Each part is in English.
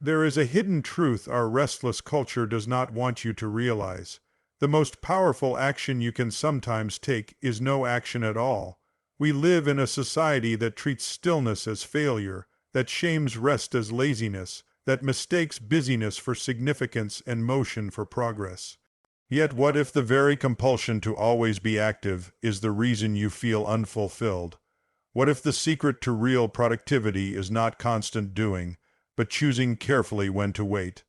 There is a hidden truth our restless culture does not want you to realize. The most powerful action you can sometimes take is no action at all. We live in a society that treats stillness as failure, that shames rest as laziness, that mistakes busyness for significance and motion for progress. Yet what if the very compulsion to always be active is the reason you feel unfulfilled? What if the secret to real productivity is not constant doing, but choosing carefully when to wait?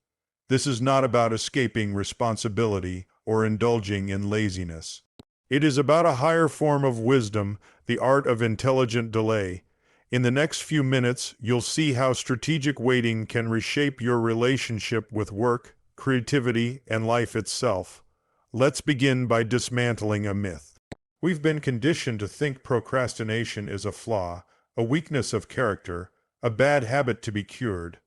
This is not about escaping responsibility or indulging in laziness. It is about a higher form of wisdom, the art of intelligent delay. In the next few minutes, you'll see how strategic waiting can reshape your relationship with work, creativity, and life itself. Let's begin by dismantling a myth. We've been conditioned to think procrastination is a flaw, a weakness of character, a bad habit to be cured.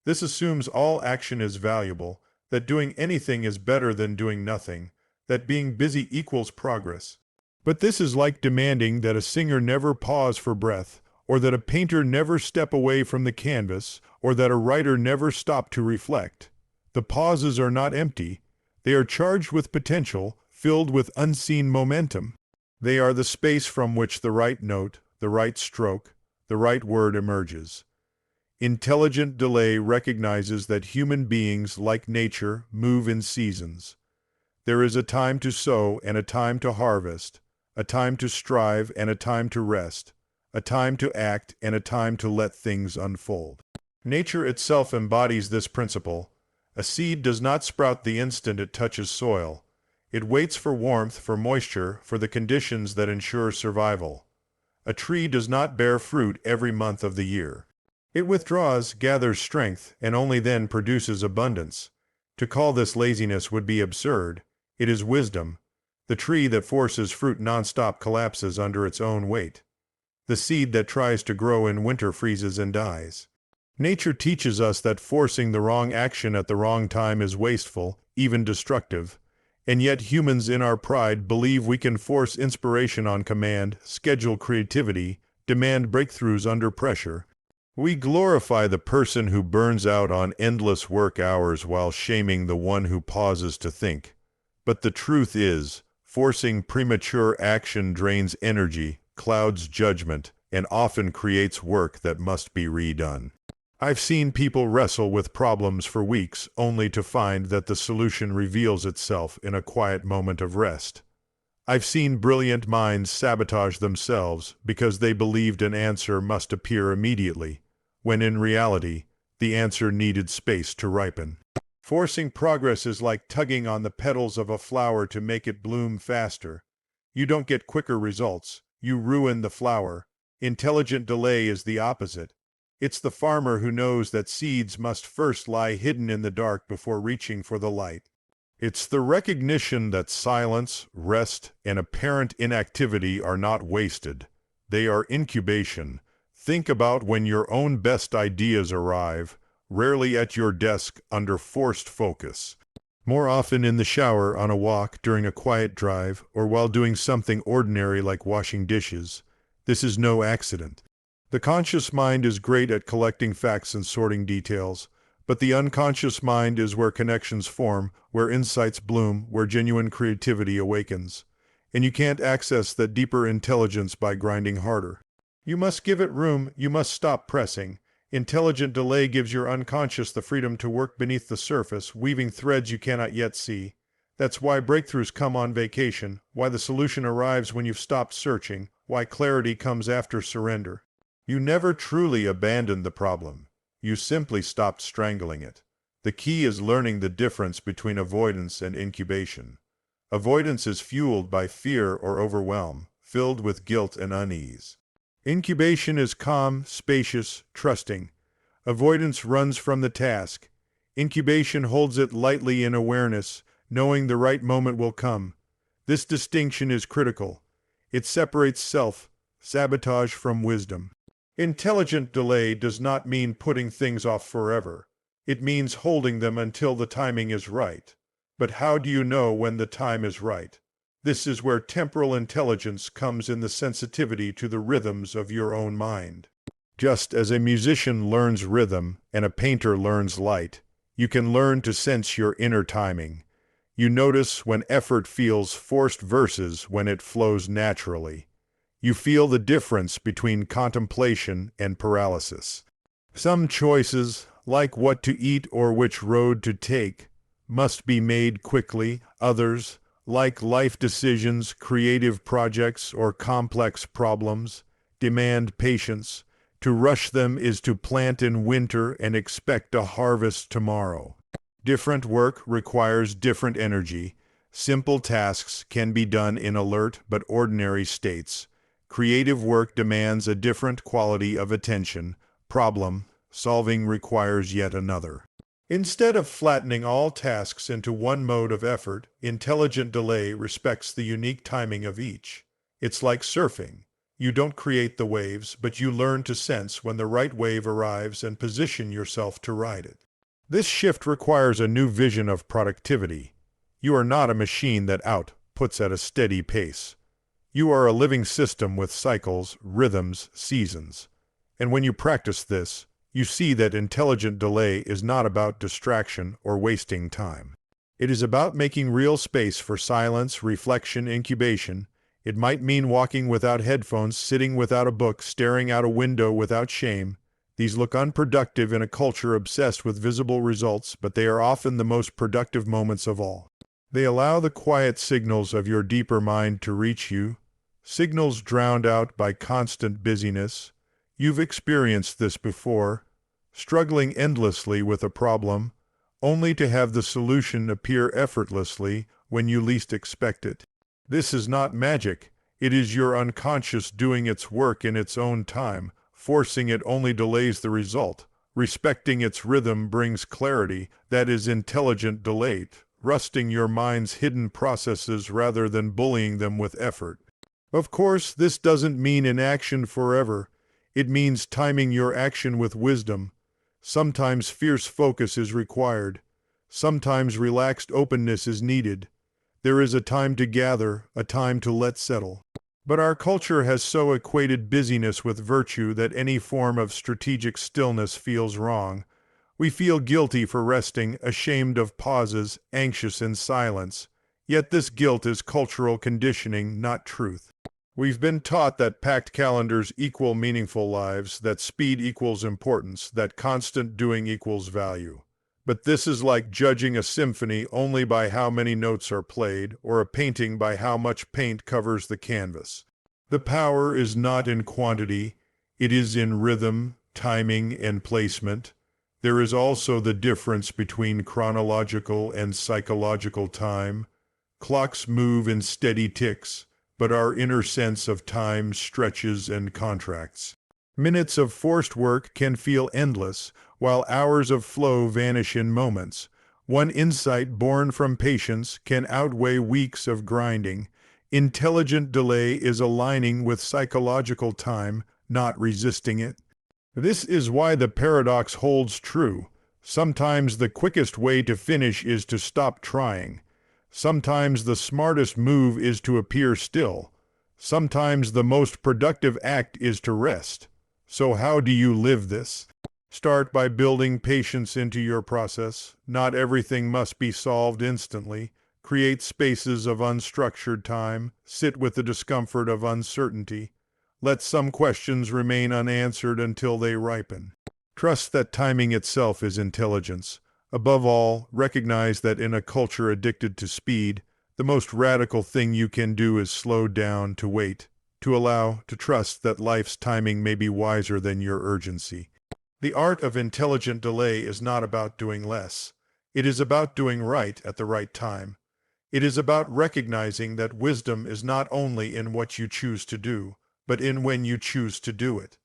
This assumes all action is valuable, that doing anything is better than doing nothing, that being busy equals progress. But this is like demanding that a singer never pause for breath, or that a painter never step away from the canvas, or that a writer never stop to reflect. The pauses are not empty. They are charged with potential, filled with unseen momentum. They are the space from which the right note, the right stroke, the right word emerges. Intelligent delay recognizes that human beings, like nature, move in seasons. There is a time to sow and a time to harvest, a time to strive and a time to rest, a time to act and a time to let things unfold. Nature itself embodies this principle. A seed does not sprout the instant it touches soil. It waits for warmth, for moisture, for the conditions that ensure survival. A tree does not bear fruit every month of the year. It withdraws, gathers strength, and only then produces abundance. To call this laziness would be absurd. It is wisdom. The tree that forces fruit nonstop collapses under its own weight. The seed that tries to grow in winter freezes and dies. Nature teaches us that forcing the wrong action at the wrong time is wasteful, even destructive. And yet humans in our pride believe we can force inspiration on command, schedule creativity, demand breakthroughs under pressure. We glorify the person who burns out on endless work hours while shaming the one who pauses to think. But the truth is, forcing premature action drains energy, clouds judgment, and often creates work that must be redone. I've seen people wrestle with problems for weeks only to find that the solution reveals itself in a quiet moment of rest. I've seen brilliant minds sabotage themselves because they believed an answer must appear immediately, when in reality, the answer needed space to ripen. Forcing progress is like tugging on the petals of a flower to make it bloom faster. You don't get quicker results, you ruin the flower. Intelligent delay is the opposite. It's the farmer who knows that seeds must first lie hidden in the dark before reaching for the light. It's the recognition that silence, rest, and apparent inactivity are not wasted. They are incubation. Think about when your own best ideas arrive, rarely at your desk under forced focus. More often in the shower, on a walk, during a quiet drive, or while doing something ordinary like washing dishes. This is no accident. The conscious mind is great at collecting facts and sorting details, but the unconscious mind is where connections form, where insights bloom, where genuine creativity awakens. And you can't access that deeper intelligence by grinding harder. You must give it room, you must stop pressing. Intelligent delay gives your unconscious the freedom to work beneath the surface, weaving threads you cannot yet see. That's why breakthroughs come on vacation, why the solution arrives when you've stopped searching, why clarity comes after surrender. You never truly abandoned the problem. You simply stopped strangling it. The key is learning the difference between avoidance and incubation. Avoidance is fueled by fear or overwhelm, filled with guilt and unease. Incubation is calm, spacious, trusting. Avoidance runs from the task. Incubation holds it lightly in awareness, knowing the right moment will come. This distinction is critical. It separates self-sabotage from wisdom. Intelligent delay does not mean putting things off forever. It means holding them until the timing is right. But how do you know when the time is right? This is where temporal intelligence comes in, the sensitivity to the rhythms of your own mind. Just as a musician learns rhythm and a painter learns light, you can learn to sense your inner timing. You notice when effort feels forced versus when it flows naturally. You feel the difference between contemplation and paralysis. Some choices, like what to eat or which road to take, must be made quickly. Others, like life decisions, creative projects, or complex problems, demand patience. To rush them is to plant in winter and expect a harvest tomorrow. Different work requires different energy. Simple tasks can be done in alert but ordinary states. Creative work demands a different quality of attention. Problem solving requires yet another. Instead of flattening all tasks into one mode of effort, intelligent delay respects the unique timing of each. It's like surfing. You don't create the waves, but you learn to sense when the right wave arrives and position yourself to ride it. This shift requires a new vision of productivity. You are not a machine that outputs at a steady pace. You are a living system with cycles, rhythms, seasons. And when you practice this, you see that intelligent delay is not about distraction or wasting time. It is about making real space for silence, reflection, incubation. It might mean walking without headphones, sitting without a book, staring out a window without shame. These look unproductive in a culture obsessed with visible results, but they are often the most productive moments of all. They allow the quiet signals of your deeper mind to reach you, signals drowned out by constant busyness. You've experienced this before, struggling endlessly with a problem, only to have the solution appear effortlessly when you least expect it. This is not magic. It is your unconscious doing its work in its own time. Forcing it only delays the result. Respecting its rhythm brings clarity. That is intelligent delay. Rusting your mind's hidden processes rather than bullying them with effort. Of course, this doesn't mean inaction forever. It means timing your action with wisdom. Sometimes fierce focus is required. Sometimes relaxed openness is needed. There is a time to gather, a time to let settle. But our culture has so equated busyness with virtue that any form of strategic stillness feels wrong. We feel guilty for resting, ashamed of pauses, anxious in silence. Yet this guilt is cultural conditioning, not truth. We've been taught that packed calendars equal meaningful lives, that speed equals importance, that constant doing equals value. But this is like judging a symphony only by how many notes are played, or a painting by how much paint covers the canvas. The power is not in quantity, it is in rhythm, timing, and placement. There is also the difference between chronological and psychological time. Clocks move in steady ticks, but our inner sense of time stretches and contracts. Minutes of forced work can feel endless, while hours of flow vanish in moments. One insight born from patience can outweigh weeks of grinding. Intelligent delay is aligning with psychological time, not resisting it. This is why the paradox holds true. Sometimes the quickest way to finish is to stop trying. Sometimes the smartest move is to appear still. Sometimes the most productive act is to rest. So how do you live this? Start by building patience into your process. Not everything must be solved instantly. Create spaces of unstructured time. Sit with the discomfort of uncertainty. Let some questions remain unanswered until they ripen. Trust that timing itself is intelligence. Above all, recognize that in a culture addicted to speed, the most radical thing you can do is slow down, to wait, to allow, to trust that life's timing may be wiser than your urgency. The art of intelligent delay is not about doing less. It is about doing right at the right time. It is about recognizing that wisdom is not only in what you choose to do, but in when you choose to do it.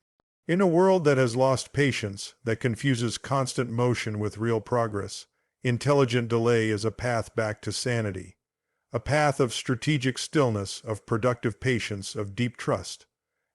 In a world that has lost patience, that confuses constant motion with real progress, intelligent delay is a path back to sanity. A path of strategic stillness, of productive patience, of deep trust.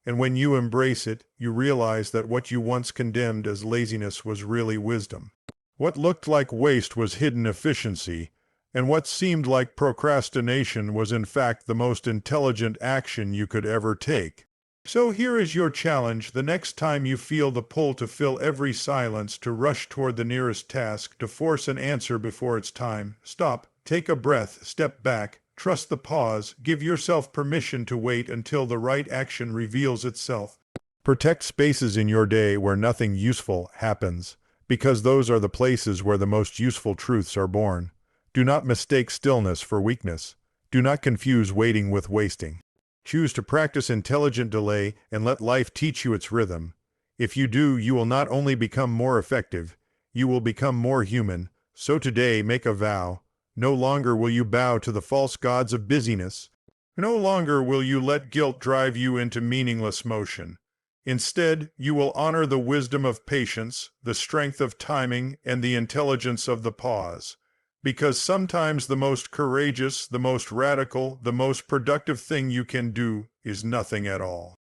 And when you embrace it, you realize that what you once condemned as laziness was really wisdom. What looked like waste was hidden efficiency, and what seemed like procrastination was in fact the most intelligent action you could ever take. So here is your challenge. The next time you feel the pull to fill every silence, to rush toward the nearest task, to force an answer before it's time, stop, take a breath, step back, trust the pause, give yourself permission to wait until the right action reveals itself. Protect spaces in your day where nothing useful happens, because those are the places where the most useful truths are born. Do not mistake stillness for weakness. Do not confuse waiting with wasting. Choose to practice intelligent delay and let life teach you its rhythm. If you do, you will not only become more effective, you will become more human. So today, make a vow. No longer will you bow to the false gods of busyness. No longer will you let guilt drive you into meaningless motion. Instead, you will honor the wisdom of patience, the strength of timing, and the intelligence of the pause. Because sometimes the most courageous, the most radical, the most productive thing you can do is nothing at all.